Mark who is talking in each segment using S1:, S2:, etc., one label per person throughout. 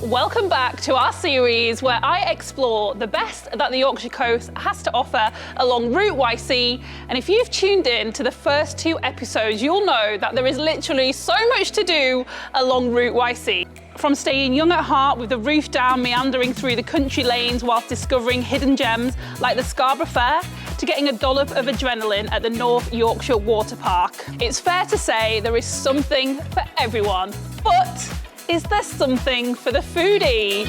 S1: Welcome back to our series where I explore the best that the Yorkshire coast has to offer along Route YC. And if you've tuned in to the first 2 episodes, you'll know that there is literally so much to do along Route YC. From staying young at heart with the roof down, meandering through the country lanes whilst discovering hidden gems like the Scarborough Fair, to getting a dollop of adrenaline at the North Yorkshire Water Park. It's fair to say there is something for everyone, but is there something for the foodie?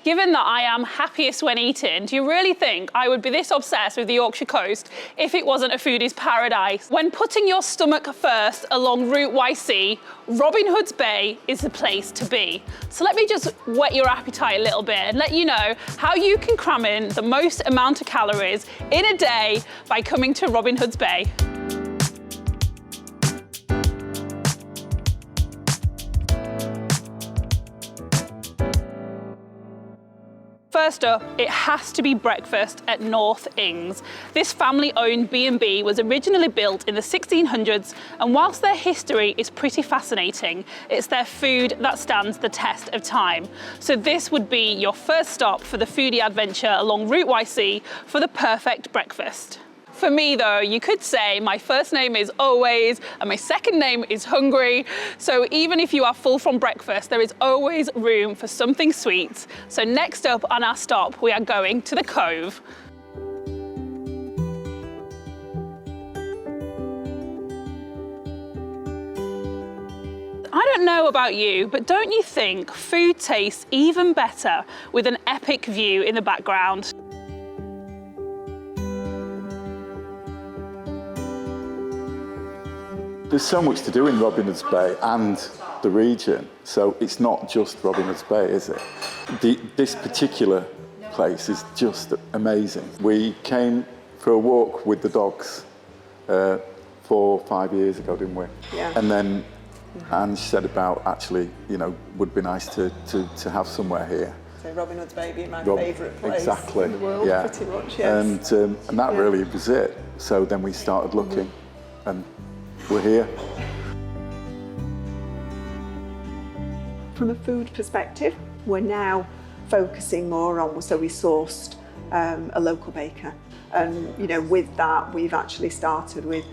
S1: Given that I am happiest when eating, do you really think I would be this obsessed with the Yorkshire coast if it wasn't a foodie's paradise? When putting your stomach first along Route YC, Robin Hood's Bay is the place to be. So let me just whet your appetite a little bit and let you know how you can cram in the most amount of calories in a day by coming to Robin Hood's Bay. First up, it has to be breakfast at North Ings. This family-owned B&B was originally built in the 1600s, and whilst their history is pretty fascinating, it's their food that stands the test of time. So this would be your first stop for the foodie adventure along Route YC for the perfect breakfast. For me though, you could say my first name is Always and my second name is Hungry. So even if you are full from breakfast, there is always room for something sweet. So next up on our stop, we are going to the Cove. I don't know about you, but don't you think food tastes even better with an epic view in the background?
S2: There's so much to do in Robin Hood's Bay and the region, so it's not just Robin Hood's Bay, is it? This particular place is just amazing. We came for a walk with the dogs 4 or 5 years ago, didn't we?
S3: Yeah.
S2: And then Ange said about actually, you know, would be nice to have somewhere here.
S3: So Robin Hood's Bay being my favourite place in the world,
S2: yeah.
S3: pretty much, yes.
S2: And that really was it. So then we started looking, and we're here.
S3: From a food perspective, we're now focusing more on, so we sourced a local baker. And you know, with that, we've actually started with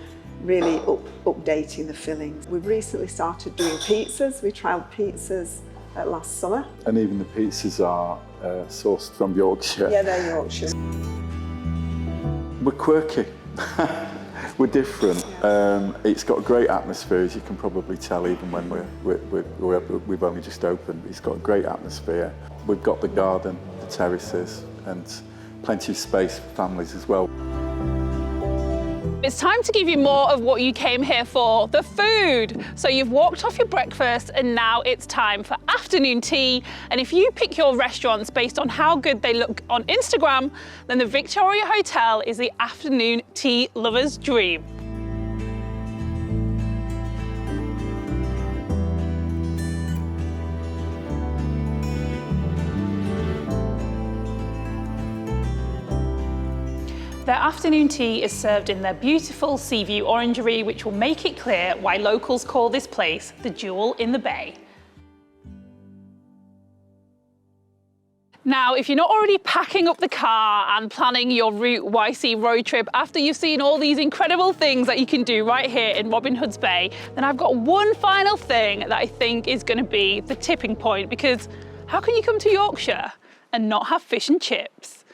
S3: really updating the fillings. We've recently started doing pizzas. We trialled pizzas last summer.
S2: And even the pizzas are sourced from Yorkshire.
S3: Yeah, they're Yorkshire.
S2: We're quirky. We're different.
S3: Yeah.
S2: It's got a great atmosphere, as you can probably tell, even when we've only just opened. It's got a great atmosphere. We've got the garden, the terraces, and plenty of space for families as well.
S1: It's time to give you more of what you came here for, the food. So you've walked off your breakfast and now it's time for afternoon tea. And if you pick your restaurants based on how good they look on Instagram, then the Victoria Hotel is the afternoon tea lover's dream. Their afternoon tea is served in their beautiful sea view orangery, which will make it clear why locals call this place the jewel in the bay. Now, if you're not already packing up the car and planning your Route YC road trip after you've seen all these incredible things that you can do right here in Robin Hood's Bay, then I've got one final thing that I think is going to be the tipping point, because how can you come to Yorkshire and not have fish and chips?